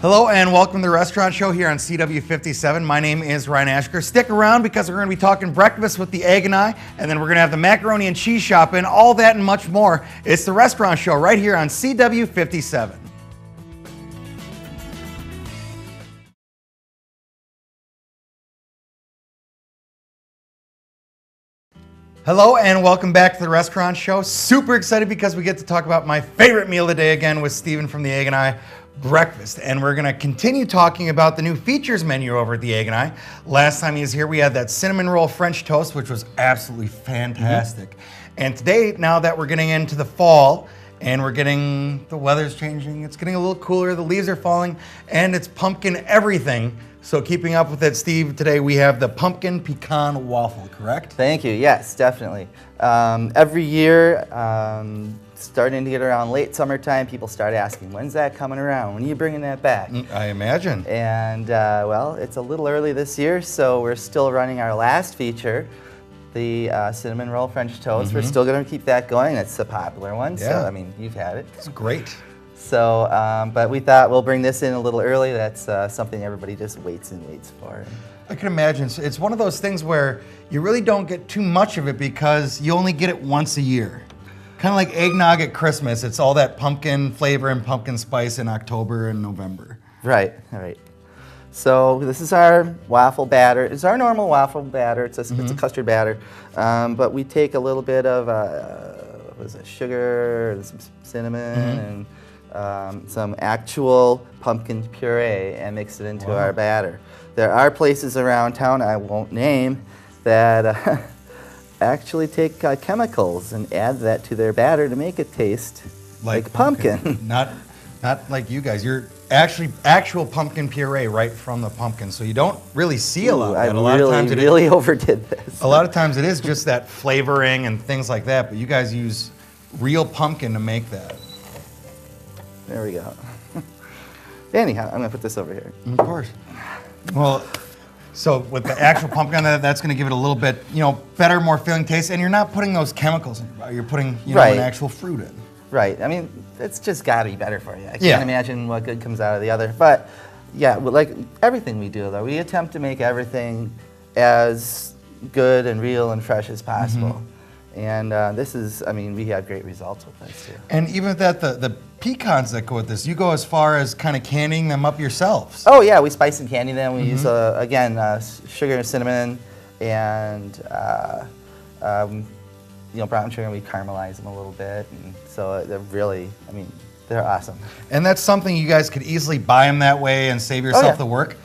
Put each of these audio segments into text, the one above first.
Hello and welcome to the Restaurant Show here on CW57. My name is Ryan Ashker. Stick around because we're going to be talking breakfast with the Egg and I, and then we're going to have the macaroni and cheese shop and all that and much more. It's the Restaurant Show right here on CW57. Hello and welcome back to the Restaurant Show. Super excited because we get to talk about my favorite meal of the day again with Steven from the Egg and I. Breakfast, and we're going to continue talking about the new features menu over at the Egg and I. Last time he was here, we had that cinnamon roll French toast, which was absolutely fantastic. And today, now that we're getting into the fall, and the weather's changing, it's getting a little cooler, the leaves are falling, and it's pumpkin everything. So keeping up with it, Steve, today we have the pumpkin pecan waffle, correct? Thank you, yes, definitely. Every year, starting to get around late summertime, people start asking, when's that coming around? When are you bringing that back? I imagine. And well, it's a little early this year, so we're still running our last feature, the cinnamon roll French toast. We're still going to keep that going. It's a popular one, so I mean, you've had it. It's great. So, but we thought we'll bring this in a little early. That's something everybody just waits and waits for. I can imagine. So it's one of those things where you really don't get too much of it because you only get it once a year. Kind of like eggnog at Christmas. It's all that pumpkin flavor and pumpkin spice in October and November. Right, all right. So this is our waffle batter. It's our normal waffle batter. It's a custard batter. But we take a little bit of what is it, sugar, some cinnamon, and some actual pumpkin puree and mix it into our batter. There are places around town, I won't name, that actually take chemicals and add that to their batter to make it taste like pumpkin. Not like you guys. You're actual pumpkin puree right from the pumpkin, so you don't really see a lot of that. I really overdid this. A lot of times it is just that flavoring and things like that, but you guys use real pumpkin to make that. There we go. Anyhow, I'm gonna put this over here. Of course. Well, so with the actual pumpkin, that's going to give it a little bit, better, more filling taste, and you're not putting those chemicals in. You're putting, an actual fruit in. Right. I mean, it's just got to be better for you. I can't imagine what good comes out of the other. But yeah, like everything we do, though, we attempt to make everything as good and real and fresh as possible. And this is, I mean, we have great results with this too. And even with that, the pecans that go with this, you go as far as kind of candying them up yourselves. Oh yeah, we spice and candy them. We use, again, sugar and cinnamon and, brown sugar, and we caramelize them a little bit. And so they're really, I mean, they're awesome. And that's something you guys could easily buy them that way and save yourself the work.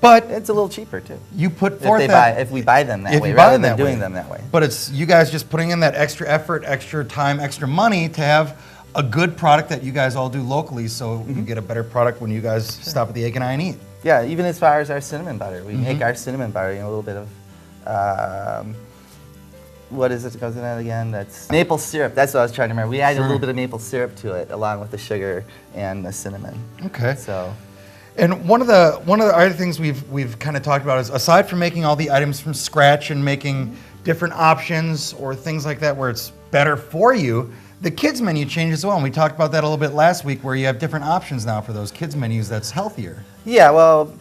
But it's a little cheaper too. You put forth if we buy them that way, rather than doing them that way. But it's you guys just putting in that extra effort, extra time, extra money to have a good product that you guys all do locally, so you get a better product when you guys stop at the Egg and I and eat. Yeah, even as far as our cinnamon butter, we make our cinnamon butter a little bit of what is it that goes in that again? That's maple syrup. That's what I was trying to remember. We add a little bit of maple syrup to it, along with the sugar and the cinnamon. Okay. So. And one of the other things we've kind of talked about is, aside from making all the items from scratch and making different options or things like that where it's better for you, the kids menu changes as well. And we talked about that a little bit last week, where you have different options now for those kids menus that's healthier. Yeah, well,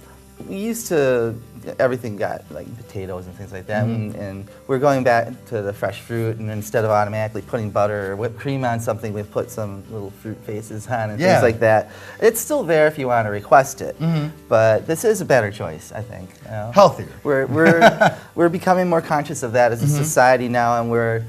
we used to, everything got like potatoes and things like that, and we're going back to the fresh fruit, and instead of automatically putting butter or whipped cream on something, we've put some little fruit faces on and things like that. It's still there if you want to request it, but this is a better choice, I think. Healthier. We're becoming more conscious of that as a society now, and we're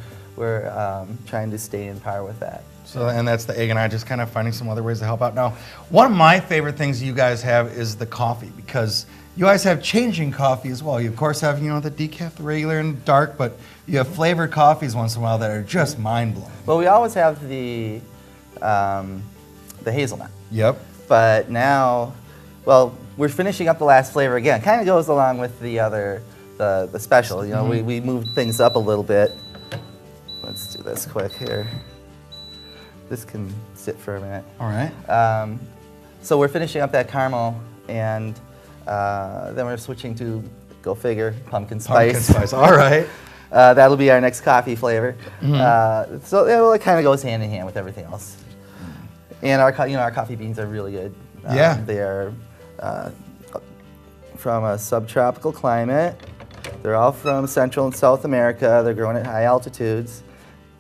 trying to stay in par with that. So, and that's the Egg and I, just kind of finding some other ways to help out. Now, one of my favorite things you guys have is the coffee, because you guys have changing coffee as well. You, of course, have, the decaf, the regular and dark, but you have flavored coffees once in a while that are just mind-blowing. Well, we always have the hazelnut. Yep. But now, well, we're finishing up the last flavor again. Kind of goes along with the other, the special. We moved things up a little bit. Let's do this quick here. This can sit for a minute. All right. So we're finishing up that caramel, and then we're switching to, go figure, pumpkin spice. Pumpkin spice, all right. That'll be our next coffee flavor. So it kind of goes hand in hand with everything else. And our coffee beans are really good. Yeah. They are from a subtropical climate. They're all from Central and South America. They're grown at high altitudes.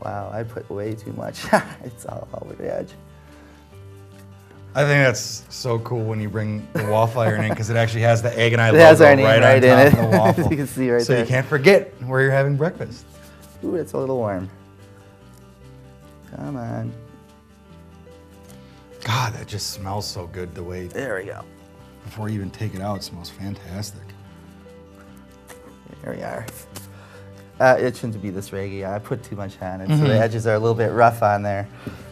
Wow, I put way too much. It's all over the edge. I think that's so cool when you bring the waffle iron in because it actually has the Egg and I It logo has our name right right on in top it. of the waffle. You can see right so there. you can't forget where you're having breakfast. Ooh, it's a little warm. Come on. God, that just smells so good the way, There we go. before you even take it out, it smells fantastic. There we are. It shouldn't be this reggy. I put too much on it, so the edges are a little bit rough on there.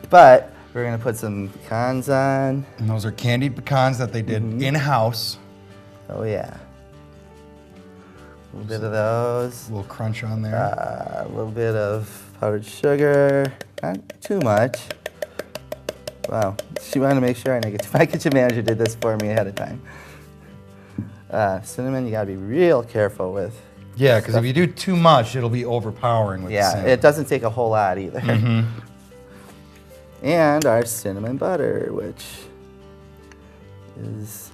But we're gonna put some pecans on. And those are candied pecans that they did in-house. Oh yeah. A little bit of those. A little crunch on there. A little bit of powdered sugar. Not too much. Wow. She wanted to make sure my kitchen manager did this for me ahead of time. Cinnamon, you gotta be real careful with. Yeah, because if you do too much, it'll be overpowering with the Yeah, cinnamon. it doesn't take a whole lot either. And our cinnamon butter, which is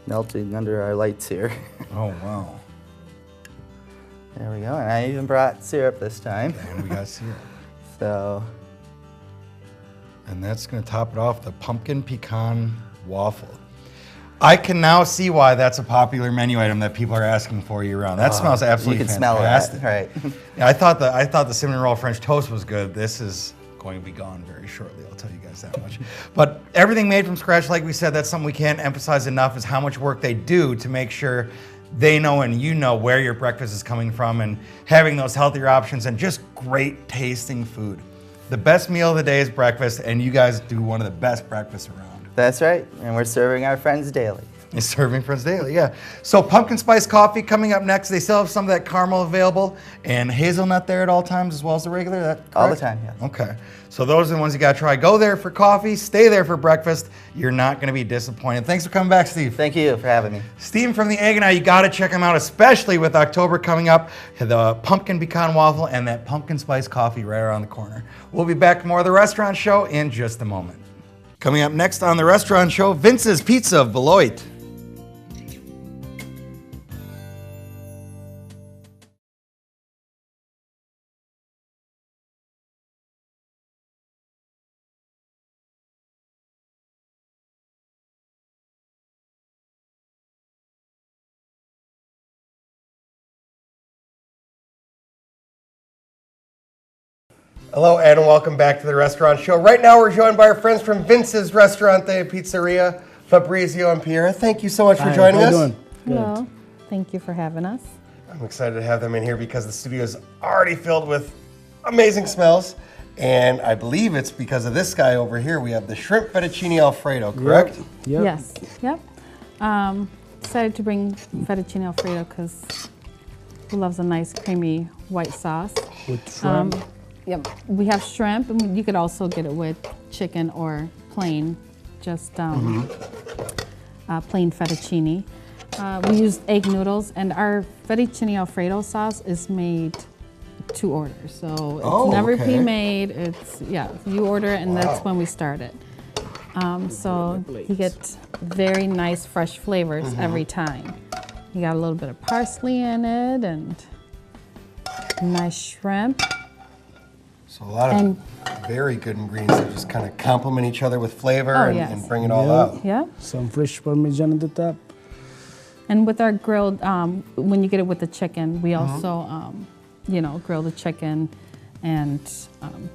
melting under our lights here. Oh, wow. There we go. And I even brought syrup this time. And we got syrup. So, And that's going to top it off, the pumpkin pecan waffle. I can now see why that's a popular menu item that people are asking for year-round. That smells absolutely you can fantastic. smell that, right? Yeah, I thought the cinnamon roll French toast was good. This is going to be gone very shortly, I'll tell you guys that much. But everything made from scratch, like we said, that's something we can't emphasize enough is how much work they do to make sure they know and you know where your breakfast is coming from and having those healthier options and just great tasting food. The best meal of the day is breakfast, and you guys do one of the best breakfasts around. That's right. And we're serving our friends daily. It's serving friends daily, yeah. So pumpkin spice coffee coming up next. They still have some of that caramel available and hazelnut there at all times as well as the regular, that correct? All the time, yes. Okay. So those are the ones you gotta try. Go there for coffee, stay there for breakfast. You're not gonna be disappointed. Thanks for coming back, Steve. Thank you for having me. Steve from the Egg and I, you gotta check him out, especially with October coming up. The pumpkin pecan waffle and that pumpkin spice coffee right around the corner. We'll be back with more of the restaurant show in just a moment. Coming up next on the restaurant show, Vince's Pizza of Beloit. Hello and welcome back to the restaurant show. Right now we're joined by our friends from Vince's Restaurante and Pizzeria, Fabrizio and Piera. Thank you so much for joining us. How you doing? Hello. Thank you for having us. I'm excited to have them in here because the studio is already filled with amazing smells. And I believe it's because of this guy over here. We have the shrimp fettuccine Alfredo, correct? Yep. Yes. Yep. Decided to bring fettuccine Alfredo because who loves a nice creamy white sauce? With shrimp. Yep. We have shrimp, and you could also get it with chicken or plain, just plain fettuccine. We use egg noodles, and our fettuccine Alfredo sauce is made to order, so it's never okay. pre-made. It's you order it, and that's when we start it. So you get very nice fresh flavors every time. You got a little bit of parsley in it, and nice shrimp. So a lot of very good ingredients that just kind of complement each other with flavor and bring it all Yeah. out. Yeah. Some fresh parmesan at the top. And with our grilled, when you get it with the chicken, we also, grill the chicken and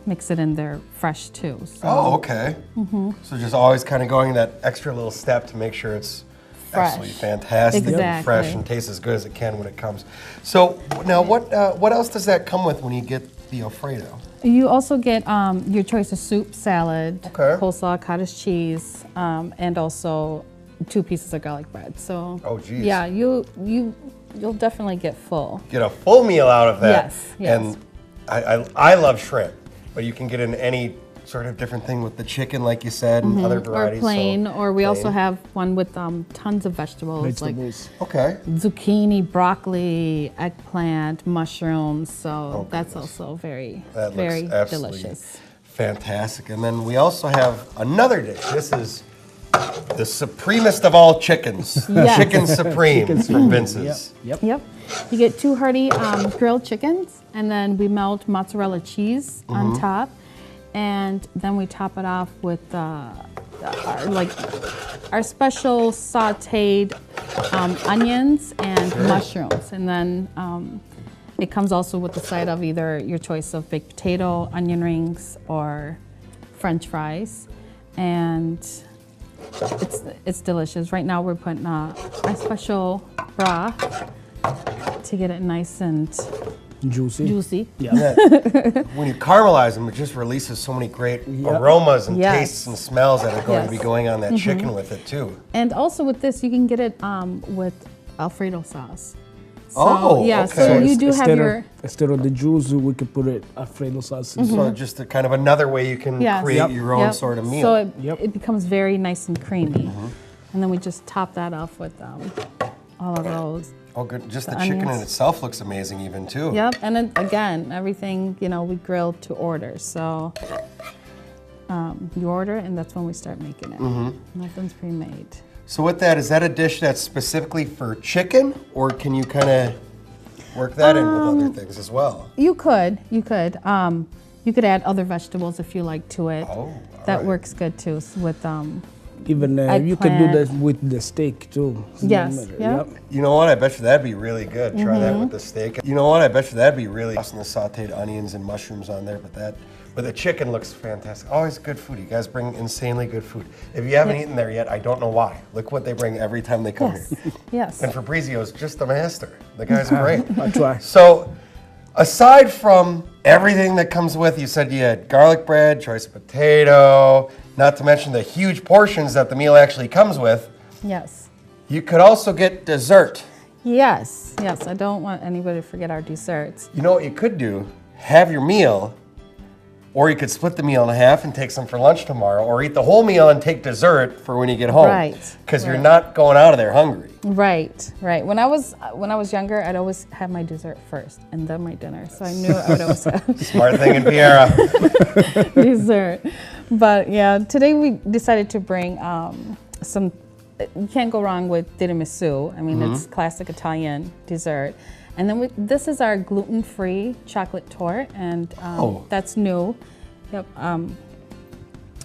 mix it in there fresh too. So. Oh, okay. So just always kind of going that extra little step to make sure it's Fresh. absolutely fantastic and Exactly. fresh and tastes as good as it can when it comes. So now what else does that come with when you get the Alfredo? You also get your choice of soup, salad, Okay. coleslaw, cottage cheese, and also 2 pieces of garlic bread. So Oh, geez. yeah, you'll definitely get full. Get a full meal out of that. Yes, yes. And I love shrimp, but you can get in any sort of different thing with the chicken, like you said, and other Or varieties. plain, so or we also plain. have one with tons of vegetables, like Okay. zucchini, broccoli, eggplant, mushrooms. So that's also very That looks very absolutely delicious. fantastic. And then we also have another dish. This is The supremest of all chickens. Yes. Chicken Supreme from Supreme. Vince's. Yep. Yep. You get 2 hearty grilled chickens, and then we melt mozzarella cheese on top, and then we top it off with our special sautéed onions and mushrooms, and then it comes also with the side of either your choice of baked potato, onion rings, or French fries, and it's delicious. Right now we're putting our special broth to get it nice and Juicy. juicy. Yeah. When you caramelize them, it just releases so many great aromas and Yes. tastes and smells that are going to be Yes. going on that chicken with it too. And also with this, you can get it with Alfredo sauce. So, Oh, yeah. okay. So you do have instead your instead of the juice, we could put it Alfredo sauce. So just a kind of another way you can Yes. create Yep. your own Yep. sort of meal. So it, Yep. it becomes very nice and creamy, and then we just top that off with all of those. Oh, good. Just the the chicken in onions. itself looks amazing even too. Yep. And then again, everything we grill to order. So you order, and that's when we start making it. Nothing's pre-made. So with that, is that a dish that's specifically for chicken, or can you kind of work that in with other things as well? You could. You could add other vegetables if you like to it. Oh, that alright. works good too with Even you could do Eggplant. that with the steak too. Yes, Doesn't matter. yep. You know what? I bet you that'd be really good. Try that with the steak. You know what? I bet you that'd be really awesome. The sautéed onions and mushrooms on there, but the chicken looks fantastic. Always good food. You guys bring insanely good food. If you haven't eaten there yet, I don't know why. Look what they bring every time they come Yes. here. Yes. And Fabrizio's just the master. The guy's great. I try. So, aside from everything that comes with, you said you had garlic bread, choice of potato, not to mention the huge portions that the meal actually comes with. Yes. You could also get dessert. Yes. Yes. I don't want anybody to forget our desserts. You know what you could do? Have your meal, or you could split the meal in half and take some for lunch tomorrow, or eat the whole meal and take dessert for when you get home. Right, Because you're right. not going out of there hungry. Right. Right. When I was younger, I'd always have my dessert first and then my dinner. So I knew I would always have Smart thing in Piera. dessert. But yeah, today we decided to bring some. You can't go wrong with tiramisu. I mean, it's classic Italian dessert. And then this is our gluten-free chocolate torte, and that's new. Yep.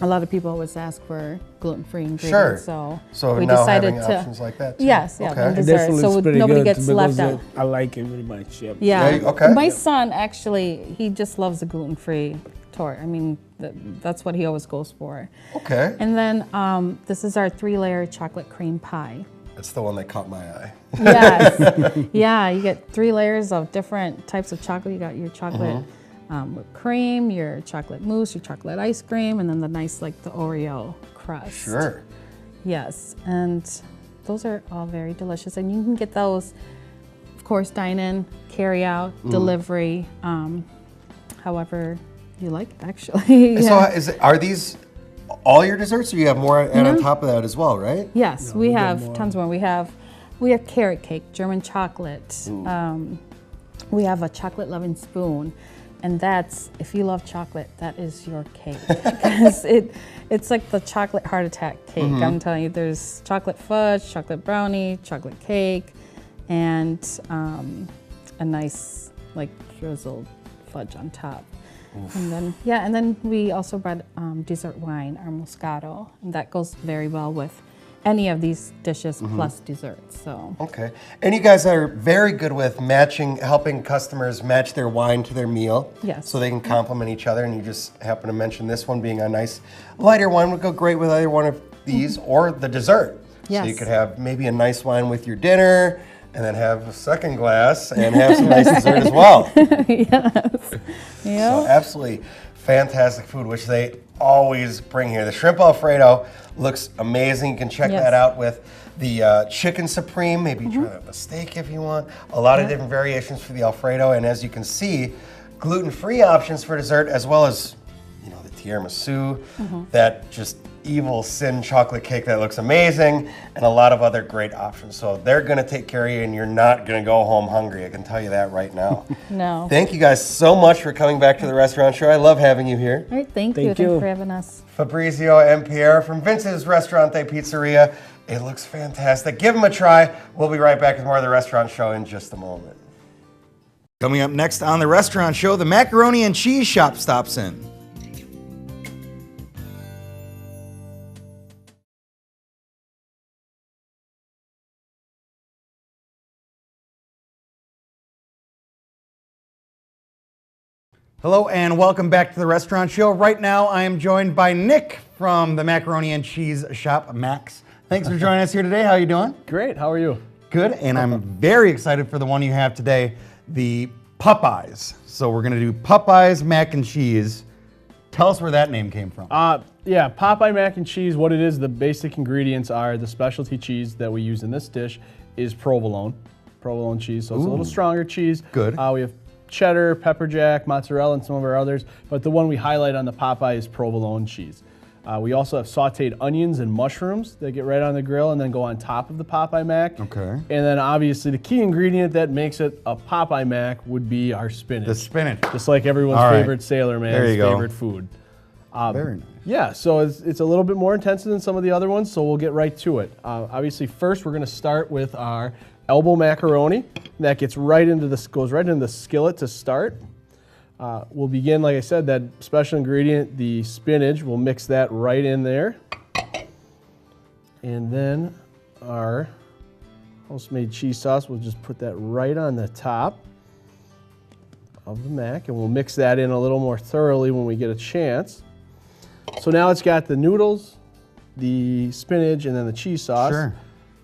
A lot of people always ask for gluten-free ingredients, Sure. so So we now decided having to. options like that too. Yes, yeah, Okay. and It dessert, definitely so is pretty nobody good gets left because out. I like it very much. Yep. Yeah. Yeah, okay. My son actually, he just loves the gluten-free torte. I mean, that's what he always goes for. Okay. And then this is our 3-layer chocolate cream pie. That's the one that caught my eye. Yes. Yeah, you get 3 layers of different types of chocolate. You got your chocolate whipped cream, your chocolate mousse, your chocolate ice cream, and then the nice, the Oreo crust. Sure. Yes, and those are all very delicious. And you can get those, of course, dine-in, carry-out, delivery, however you like it, actually. Yeah. So are these all your desserts, or you have more and on top of that as well, right? Yes, we we got have more. tons more. We have carrot cake, German chocolate. We have a chocolate loving spoon, and that's, if you love chocolate, that is your cake, because it's like the chocolate heart attack cake. I'm telling you, there's chocolate fudge, chocolate brownie, chocolate cake, and a nice drizzled fudge on top. And then we also brought dessert wine, our Moscato, and that goes very well with any of these dishes plus desserts. So Okay. And you guys are very good with helping customers match their wine to their meal. Yes. So they can complement each other. And you just happen to mention this one being a nice lighter wine would go great with either one of these or the dessert. So you Yes. could have maybe a nice wine with your dinner, and then have a second glass and have some nice dessert as well. So absolutely fantastic food, which they always bring here. The shrimp Alfredo looks amazing. You can check Yes. that out with the chicken supreme. Maybe try that with the steak if you want. A lot of different variations for the Alfredo, and as you can see, gluten-free options for dessert, as well as the tiramisu that just evil sin chocolate cake that looks amazing, and a lot of other great options. So they're gonna take care of you, and you're not gonna go home hungry. I can tell you that right now. No. Thank you guys so much for coming back to the restaurant show. I love having you here. All right, thank you. Thank Thanks you. for having us. Fabrizio and Pierre from Vince's Restaurante Pizzeria. It looks fantastic. Give them a try. We'll be right back with more of the restaurant show in just a moment. Coming up next on the restaurant show, the Macaroni and Cheese Shop stops in. Hello and welcome back to the restaurant show. Right now I am joined by Nick from the Macaroni and Cheese Shop, Max. Thanks for joining us here today. How are you doing? Great, how are you? Good, and I'm very excited for the one you have today, the Popeyes. So we're gonna do Popeyes mac and cheese. Tell us where that name came from. Yeah, Popeye mac and cheese, what it is, the basic ingredients are the specialty cheese that we use in this dish is provolone cheese, so it's a little stronger cheese. Good. We have cheddar, pepper jack, mozzarella, and some of our others, but the one we highlight on the Popeye is provolone cheese. We also have sauteed onions and mushrooms that get right on the grill and then go on top of the Popeye mac. Okay. And then obviously the key ingredient that makes it a Popeye mac would be our spinach. The spinach. Just like everyone's All right. favorite sailor There man's you go. favorite food. Very nice. Yeah, so it's a little bit more intensive than some of the other ones, so we'll get right to it. Obviously, first we're going to start with our elbow macaroni. That goes right into the skillet to start. We'll begin, like I said, that special ingredient, the spinach. We'll mix that right in there. And then our house-made cheese sauce, we'll just put that right on the top of the mac, and we'll mix that in a little more thoroughly when we get a chance. So now it's got the noodles, the spinach, and then the cheese sauce. Sure.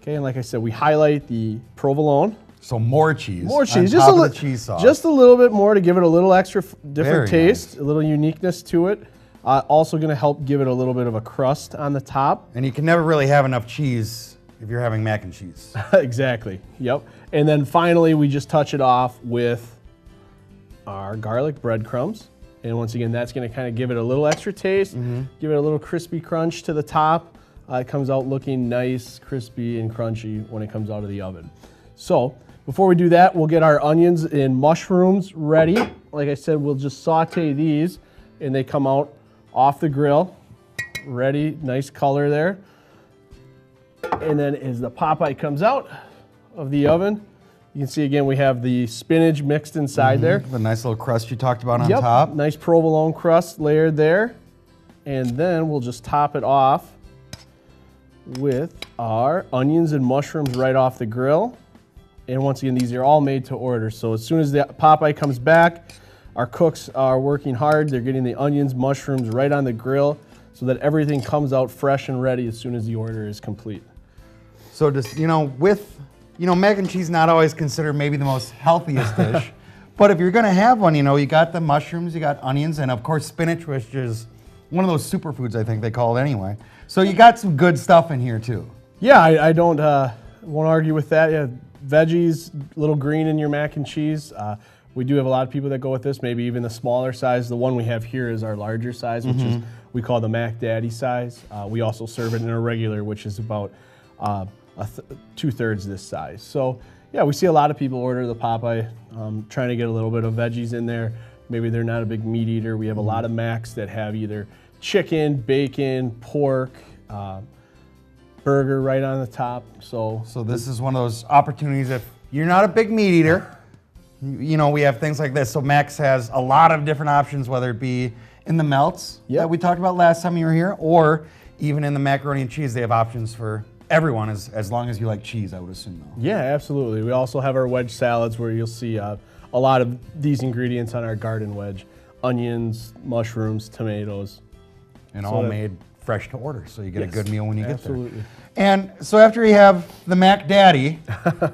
Okay, and like I said, we highlight the provolone. So more cheese. More cheese, on top of the cheese sauce. just a little bit more to give it a little extra different Very taste, nice. a little uniqueness to it. Also going to help give it a little bit of a crust on the top. And you can never really have enough cheese if you're having mac and cheese. Exactly. Yep. And then finally, we just touch it off with our garlic breadcrumbs. And once again, that's going to kind of give it a little extra taste, give it a little crispy crunch to the top. It comes out looking nice, crispy, and crunchy when it comes out of the oven. So before we do that, we'll get our onions and mushrooms ready. Like I said, we'll just saute these, and they come out off the grill, ready, nice color there. And then as the Popeye comes out of the oven, you can see again we have the spinach mixed inside there. The nice little crust you talked about on Yep, top. nice provolone crust layered there. And then we'll just top it off with our onions and mushrooms right off the grill. And once again, these are all made to order. So as soon as the Popeye comes back, our cooks are working hard. They're getting the onions, mushrooms right on the grill so that everything comes out fresh and ready as soon as the order is complete. So just, mac and cheese not always considered maybe the most healthiest dish. But if you're gonna have one, you got the mushrooms, you got onions, and of course spinach, which is one of those superfoods I think they call it anyway. So you got some good stuff in here too. Yeah, I don't won't argue with that. Yeah, veggies, a little green in your mac and cheese. We do have a lot of people that go with this, maybe even the smaller size. The one we have here is our larger size, which is we call the Mac Daddy size. We also serve it in a regular, which is about 2/3 this size. So yeah, we see a lot of people order the Popeye, trying to get a little bit of veggies in there. Maybe they're not a big meat eater. We have a lot of Macs that have either chicken, bacon, pork, burger right on the top. So this is one of those opportunities if you're not a big meat eater, we have things like this. So Max has a lot of different options, whether it be in the melts that we talked about last time you were here, or even in the macaroni and cheese. They have options for everyone as long as you like cheese, I would assume though. Yeah, absolutely. We also have our wedge salads where you'll see a lot of these ingredients on our garden wedge. Onions, mushrooms, tomatoes. And all made fresh to order, so you get a good meal when you get there. Absolutely. And so after you have the Mac Daddy,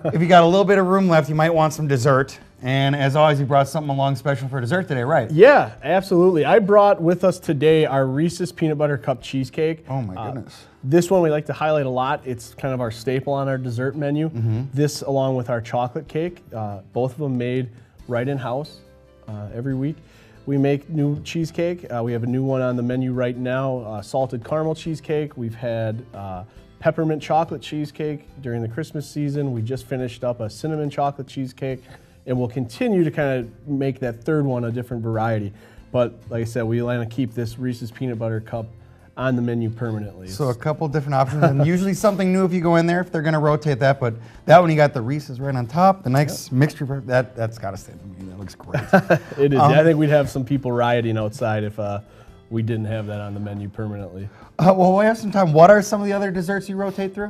if you got a little bit of room left, you might want some dessert. And as always, you brought something along special for dessert today, right? Yeah, absolutely. I brought with us today our Reese's Peanut Butter Cup Cheesecake. Oh my goodness. This one we like to highlight a lot. It's kind of our staple on our dessert menu. This along with our chocolate cake, both of them made right in-house every week. we make new cheesecake. We have a new one on the menu right now, salted caramel cheesecake. We've had peppermint chocolate cheesecake during the Christmas season. We just finished up a cinnamon chocolate cheesecake, and we'll continue to kind of make that third one a different variety. But like I said, we want to keep this Reese's Peanut Butter Cup on the menu permanently. So a couple different options, and usually something new if you go in there, if they're going to rotate that. But that one, you got the Reese's right on top. The next mixture, that's got to stay the menu. That looks great. It is. I think we'd have some people rioting outside if we didn't have that on the menu permanently. Well, we have some time. What are some of the other desserts you rotate through?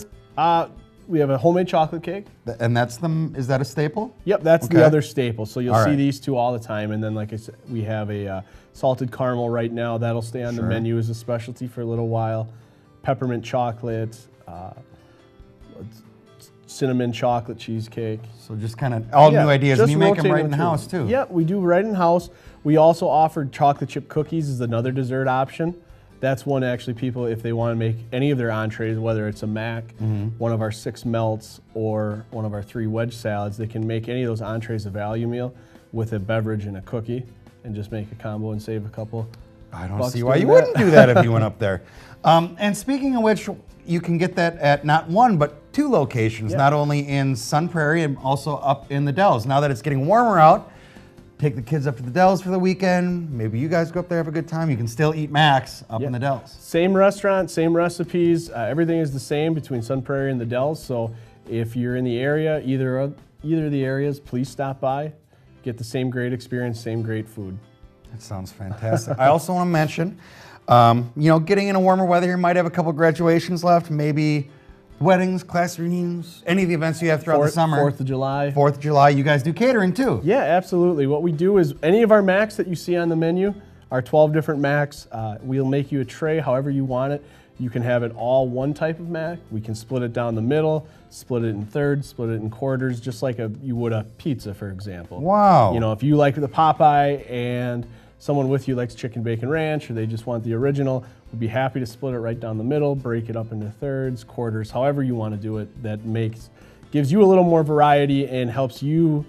We have a homemade chocolate cake. And is that a staple? Yep, that's Okay. the other staple. So you'll All see right. these two all the time. And then, like I said, we have a salted caramel right now. That'll stay on the menu as a specialty for a little while. Peppermint chocolate, cinnamon chocolate cheesecake. So just kind of all new ideas, and just you make them rotating right in the through. house too. Yeah, we do right in house. We also offer chocolate chip cookies as another dessert option. That's one actually people, if they want to make any of their entrees, whether it's a mac, one of our 6 melts, or one of our 3 wedge salads, they can make any of those entrees a value meal with a beverage and a cookie and just make a combo and save a couple. I don't bucks see why doing you that. wouldn't do that if you went up there. And speaking of which, you can get that at not one, but 2 locations, not only in Sun Prairie and also up in the Dells. Now that it's getting warmer out, take the kids up to the Dells for the weekend. Maybe you guys go up there, have a good time. You can still eat Macs up in the Dells. Same restaurant, same recipes. Everything is the same between Sun Prairie and the Dells. So if you're in the area, either of the areas, please stop by. Get the same great experience, same great food. That sounds fantastic. I also want to mention, getting into warmer weather here, might have a couple graduations left, maybe weddings, class reunions, any of the events you have throughout the summer. 4th of July. 4th of July, you guys do catering too. Yeah, absolutely. What we do is any of our macs that you see on the menu, our 12 different macs, we'll make you a tray however you want it. You can have it all one type of mac. We can split it down the middle, split it in thirds, split it in quarters, just like you would a pizza, for example. Wow. You know, if you like the Popeye and someone with you likes chicken bacon ranch, or they just want the original, we'd be happy to split it right down the middle, break it up into thirds, quarters, however you want to do it. That gives you a little more variety and helps you,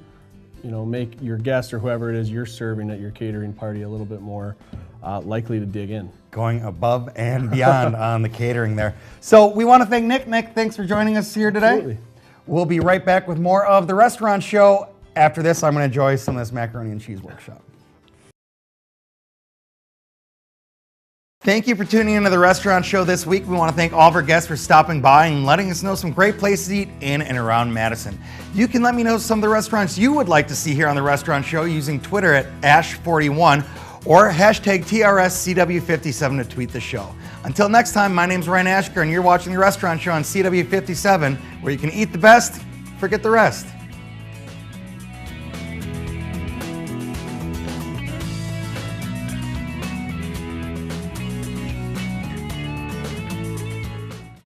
make your guest or whoever it is you're serving at your catering party a little bit more likely to dig in. Going above and beyond on the catering there. So we want to thank Nick. Nick, thanks for joining us here today. Absolutely. We'll be right back with more of the restaurant show. After this, I'm going to enjoy some of this macaroni and cheese workshop. Thank you for tuning into the restaurant show this week. We want to thank all of our guests for stopping by and letting us know some great places to eat in and around Madison. You can let me know some of the restaurants you would like to see here on the restaurant show using Twitter at Ash41 or hashtag TRSCW57 to tweet the show. Until next time, my name's Ryan Ashker and you're watching the restaurant show on CW57 where you can eat the best, forget the rest.